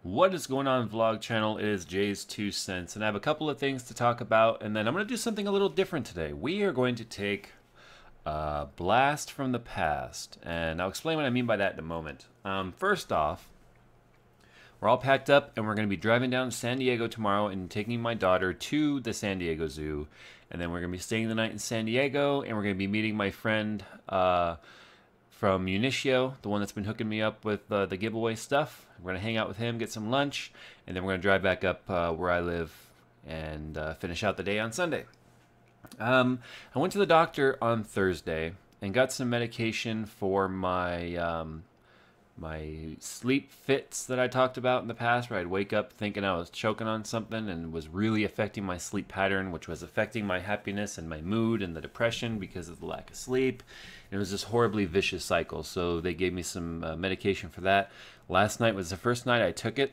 What is going on, vlog channel? It is Jay's 2 cents, and I have a couple of things to talk about, and then I'm going to do something a little different today. We are going to take a blast from the past, and I'll explain what I mean by that in a moment. First off, we're all packed up, and we're going to be driving down to San Diego tomorrow and taking my daughter to the San Diego Zoo, and then we're going to be staying the night in San Diego, and we're going to be meeting my friend from Unicio, the one that's been hooking me up with the giveaway stuff. We're going to hang out with him, get some lunch, and then we're going to drive back up where I live and finish out the day on Sunday. I went to the doctor on Thursday and got some medication for my my sleep fits that I talked about in the past, where I'd wake up thinking I was choking on something and was really affecting my sleep pattern, which was affecting my happiness and my mood and the depression because of the lack of sleep. And it was this horribly vicious cycle. So they gave me some medication for that. Last night was the first night I took it.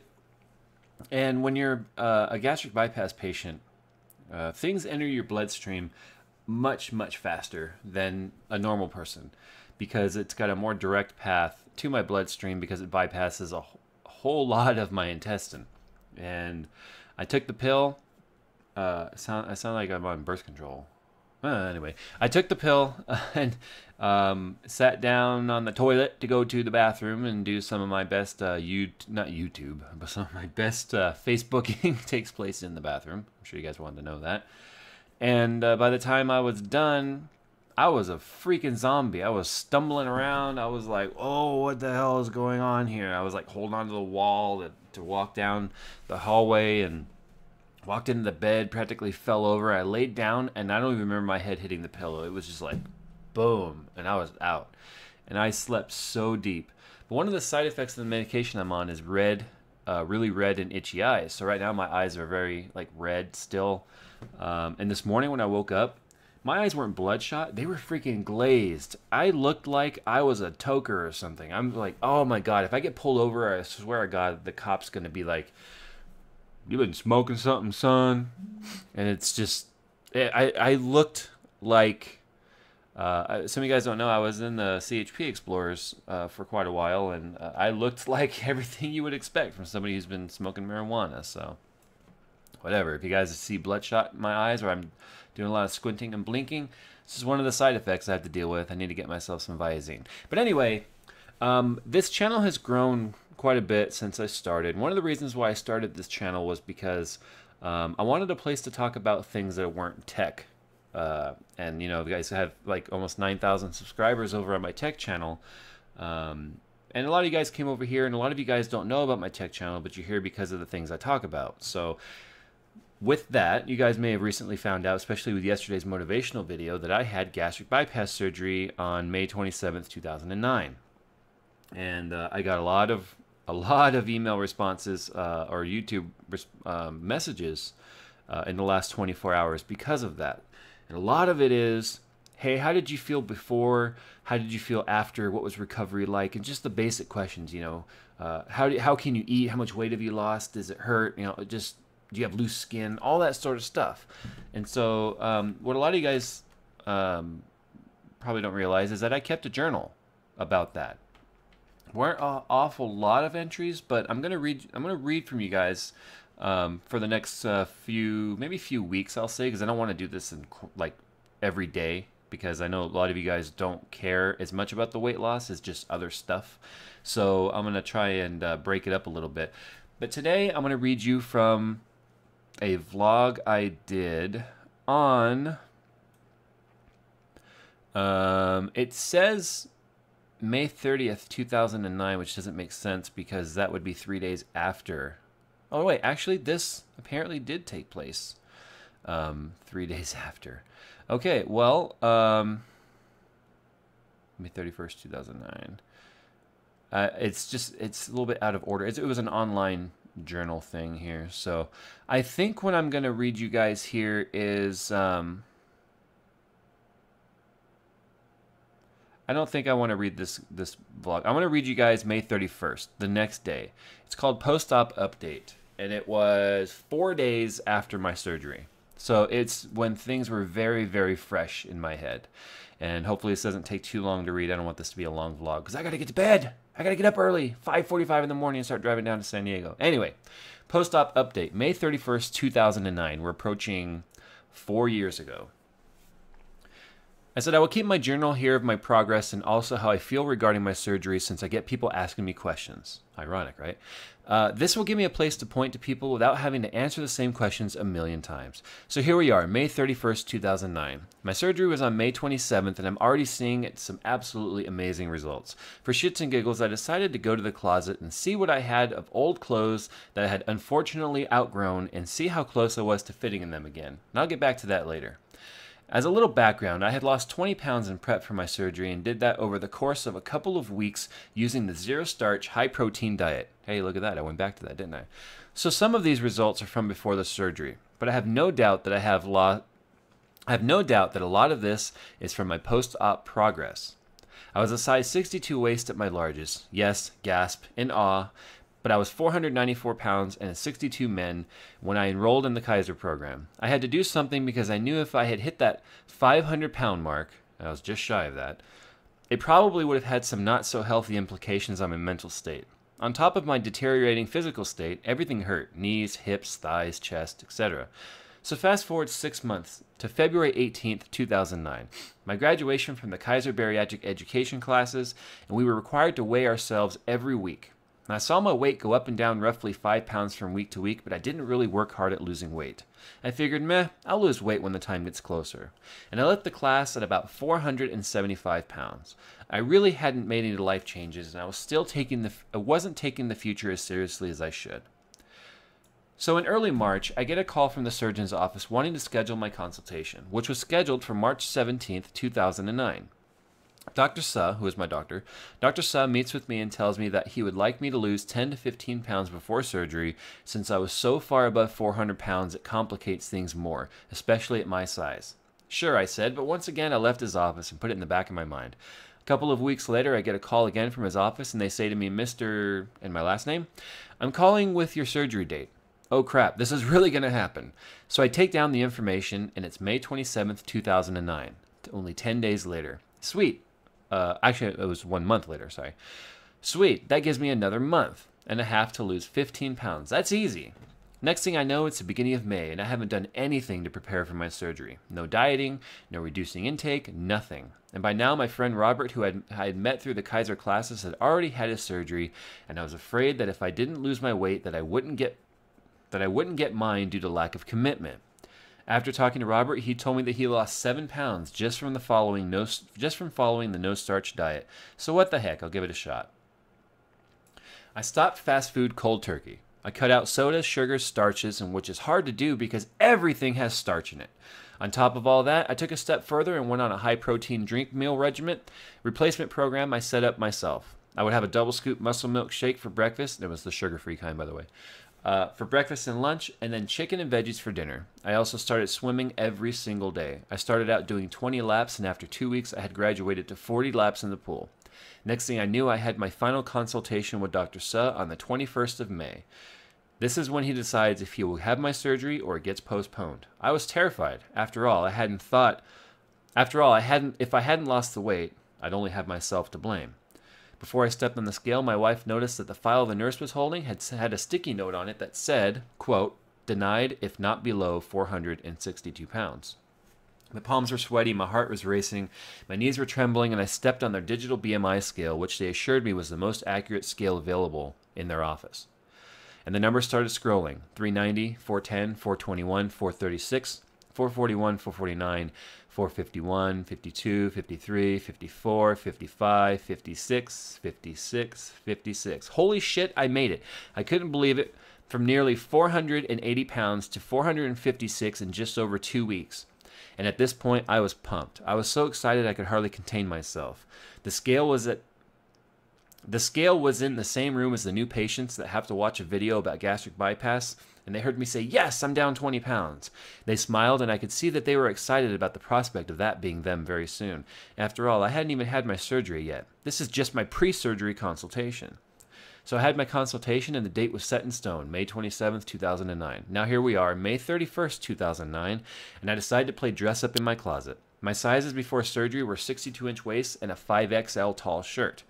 And when you're a gastric bypass patient, things enter your bloodstream much, much faster than a normal person because it's got a more direct path to my bloodstream because it bypasses a whole lot of my intestine. And I took the pill. I sound like I'm on birth control. Anyway, I took the pill and sat down on the toilet to go to the bathroom and do some of my best, not YouTube, but some of my best Facebooking takes place in the bathroom. I'm sure you guys wanted to know that. And by the time I was done, I was a freaking zombie. I was stumbling around. I was like, oh, what the hell is going on here? I was like holding onto the wall to walk down the hallway and walked into the bed, practically fell over. I laid down, and I don't even remember my head hitting the pillow. It was just like, boom, and I was out. And I slept so deep. But one of the side effects of the medication I'm on is red, really red and itchy eyes. So right now my eyes are very like red still. And this morning when I woke up, my eyes weren't bloodshot. They were freaking glazed. I looked like I was a toker or something. I'm like, oh my God, if I get pulled over, I swear to God, the cop's going to be like, you been smoking something, son? And it's just, I looked like, some of you guys don't know, I was in the CHP Explorers for quite a while, and I looked like everything you would expect from somebody who's been smoking marijuana, so whatever. If you guys see bloodshot in my eyes or I'm doing a lot of squinting and blinking, this is one of the side effects I have to deal with. I need to get myself some Visine. But anyway, this channel has grown quite a bit since I started. One of the reasons why I started this channel was because I wanted a place to talk about things that weren't tech. And you know, you guys have like almost 9,000 subscribers over on my tech channel. And a lot of you guys came over here, and a lot of you guys don't know about my tech channel, but you're here because of the things I talk about. So with that, you guys may have recently found out, especially with yesterday's motivational video, that I had gastric bypass surgery on May 27th, 2009. And I got a lot of email responses or YouTube messages in the last 24 hours because of that. And a lot of it is, hey, how did you feel before? How did you feel after? What was recovery like? And just the basic questions, you know, how can you eat? How much weight have you lost? Does it hurt? You know, just, do you have loose skin? All that sort of stuff. And so what a lot of you guys probably don't realize is that I kept a journal about that. Weren't an awful lot of entries, but I'm gonna read from you guys for the next few weeks, I'll say, because I don't want to do this in like every day, because I know a lot of you guys don't care as much about the weight loss as just other stuff. So I'm gonna try and break it up a little bit. But today I'm gonna read you from a vlog I did on, it says May 30th, 2009, which doesn't make sense because that would be 3 days after. Oh, wait, actually, this apparently did take place 3 days after. Okay, well, May 31st, 2009. It's a little bit out of order. It was an online journal thing here. So I think what I'm going to read you guys here is... I don't think I want to read this vlog. I want to read you guys May 31st, the next day. It's called Post-Op Update, and it was 4 days after my surgery. So it's when things were very, very fresh in my head. And hopefully this doesn't take too long to read. I don't want this to be a long vlog because I got to get to bed. I got to get up early, 5:45 in the morning, and start driving down to San Diego. Anyway, post-op update, May 31st, 2009. We're approaching 4 years ago. I said I will keep my journal here of my progress and also how I feel regarding my surgery since I get people asking me questions. Ironic, right? This will give me a place to point to people without having to answer the same questions a million times. So here we are, May 31st, 2009. My surgery was on May 27th, and I'm already seeing some absolutely amazing results. For shits and giggles, I decided to go to the closet and see what I had of old clothes that I had unfortunately outgrown and see how close I was to fitting in them again. And I'll get back to that later. As a little background, I had lost 20 pounds in prep for my surgery and did that over the course of a couple of weeks using the zero-starch, high-protein diet. Hey, look at that. I went back to that, didn't I? So some of these results are from before the surgery, but I have no doubt that a lot of this is from my post-op progress. I was a size 62 waist at my largest. Yes, gasp, in awe. But I was 494 pounds and a 62 men when I enrolled in the Kaiser program. I had to do something because I knew if I had hit that 500-pound mark, I was just shy of that, it probably would have had some not-so-healthy implications on my mental state. On top of my deteriorating physical state, everything hurt. Knees, hips, thighs, chest, etc. So fast forward 6 months to February 18th, 2009. My graduation from the Kaiser Bariatric Education classes, and we were required to weigh ourselves every week. I saw my weight go up and down roughly 5 pounds from week to week, but I didn't really work hard at losing weight. I figured, I'll lose weight when the time gets closer. And I left the class at about 475 pounds. I really hadn't made any life changes, and I wasn't taking the future as seriously as I should. So in early March, I get a call from the surgeon's office wanting to schedule my consultation, which was scheduled for March 17th, 2009. Dr. Suh, who is my doctor, Dr. Suh meets with me and tells me that he would like me to lose 10 to 15 pounds before surgery since I was so far above 400 pounds it complicates things more, especially at my size. Sure, I said, but once again I left his office and put it in the back of my mind. A couple of weeks later I get a call again from his office and they say to me, Mr. and my last name, I'm calling with your surgery date. Oh crap, this is really going to happen. So I take down the information and it's May 27th, 2009, only 10 days later. Sweet. Actually, it was 1 month later, sorry. Sweet, that gives me another month and a half to lose 15 pounds. That's easy. Next thing I know, it's the beginning of May, and I haven't done anything to prepare for my surgery. No dieting, no reducing intake, nothing. And by now, my friend Robert, who I had met through the Kaiser classes, had already had his surgery, and I was afraid that if I didn't lose my weight, that I wouldn't get mine due to lack of commitment. After talking to Robert, he told me that he lost 7 pounds just from following the no-starch diet. So what the heck, I'll give it a shot. I stopped fast food cold turkey. I cut out sodas, sugars, starches, and which is hard to do because everything has starch in it. On top of all that, I took a step further and went on a high-protein drink meal replacement program I set up myself. I would have a double scoop muscle milk shake for breakfast. It was the sugar-free kind, by the way. For breakfast and lunch, and then chicken and veggies for dinner. I also started swimming every single day. I started out doing 20 laps, and after 2 weeks, I had graduated to 40 laps in the pool. Next thing I knew, I had my final consultation with Dr. Suh on the 21st of May. This is when he decides if he will have my surgery or it gets postponed. I was terrified. If I hadn't lost the weight, I'd only have myself to blame. Before I stepped on the scale, my wife noticed that the file the nurse was holding had a sticky note on it that said, quote, denied if not below 462 pounds. My palms were sweaty, my heart was racing, my knees were trembling, and I stepped on their digital BMI scale, which they assured me was the most accurate scale available in their office. And the numbers started scrolling, 390, 410, 421, 436, 441, 449, 451, 52, 53, 54, 55, 56, 56, 56. Holy shit, I made it. I couldn't believe it. From nearly 480 pounds to 456 in just over 2 weeks. And at this point, I was pumped. I was so excited I could hardly contain myself. The scale was in the same room as the new patients that have to watch a video about gastric bypass, and they heard me say, yes, I'm down 20 pounds. They smiled, and I could see that they were excited about the prospect of that being them very soon. After all, I hadn't even had my surgery yet. This is just my pre-surgery consultation. So I had my consultation, and the date was set in stone, May 27th, 2009. Now here we are, May 31st, 2009, and I decided to play dress-up in my closet. My sizes before surgery were 62-inch waists and a 5XL tall shirt.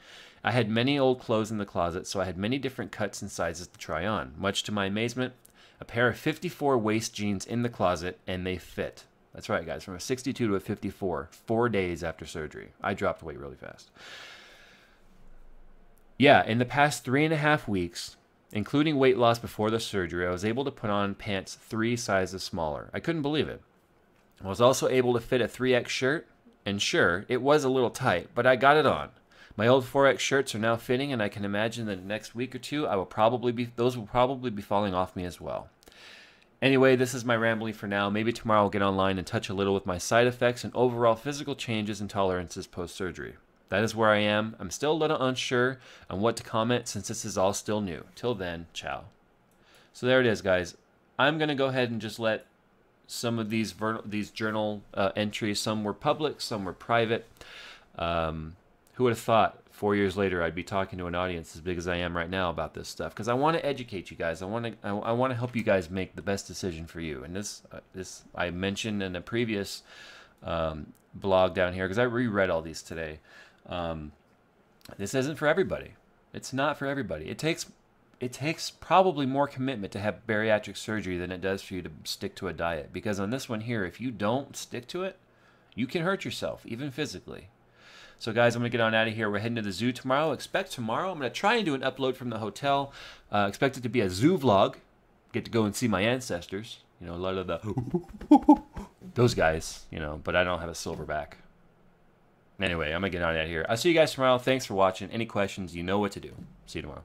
I had many old clothes in the closet, so I had many different cuts and sizes to try on. Much to my amazement, a pair of 54 waist jeans in the closet, and they fit. That's right, guys, from a 62 to a 54, 4 days after surgery. I dropped weight really fast. Yeah, in the past 3.5 weeks, including weight loss before the surgery, I was able to put on pants 3 sizes smaller. I couldn't believe it. I was also able to fit a 3X shirt, and sure, it was a little tight, but I got it on. My old 4X shirts are now fitting, and I can imagine that the next week or two, those will probably be falling off me as well. Anyway, this is my rambling for now. Maybe tomorrow I'll get online and touch a little with my side effects and overall physical changes and tolerances post-surgery. That is where I am. I'm still a little unsure on what to comment since this is all still new. Till then, ciao. So there it is, guys. I'm going to go ahead and just let some of these journal entries, some were public, some were private. Who would have thought 4 years later I'd be talking to an audience as big as I am right now about this stuff? Because I want to educate you guys. I want to help you guys make the best decision for you. And this I mentioned in a previous blog down here, because I reread all these today. This isn't for everybody. It's not for everybody. It takes probably more commitment to have bariatric surgery than it does for you to stick to a diet. Because on this one here, if you don't stick to it, you can hurt yourself, even physically. So guys, I'm going to get on out of here. We're heading to the zoo tomorrow. Expect tomorrow, I'm going to try and do an upload from the hotel. Expect it to be a zoo vlog. Get to go and see my ancestors. You know, a lot of the those guys, you know, but I don't have a silverback. Anyway, I'm going to get on out of here. I'll see you guys tomorrow. Thanks for watching. Any questions, you know what to do. See you tomorrow.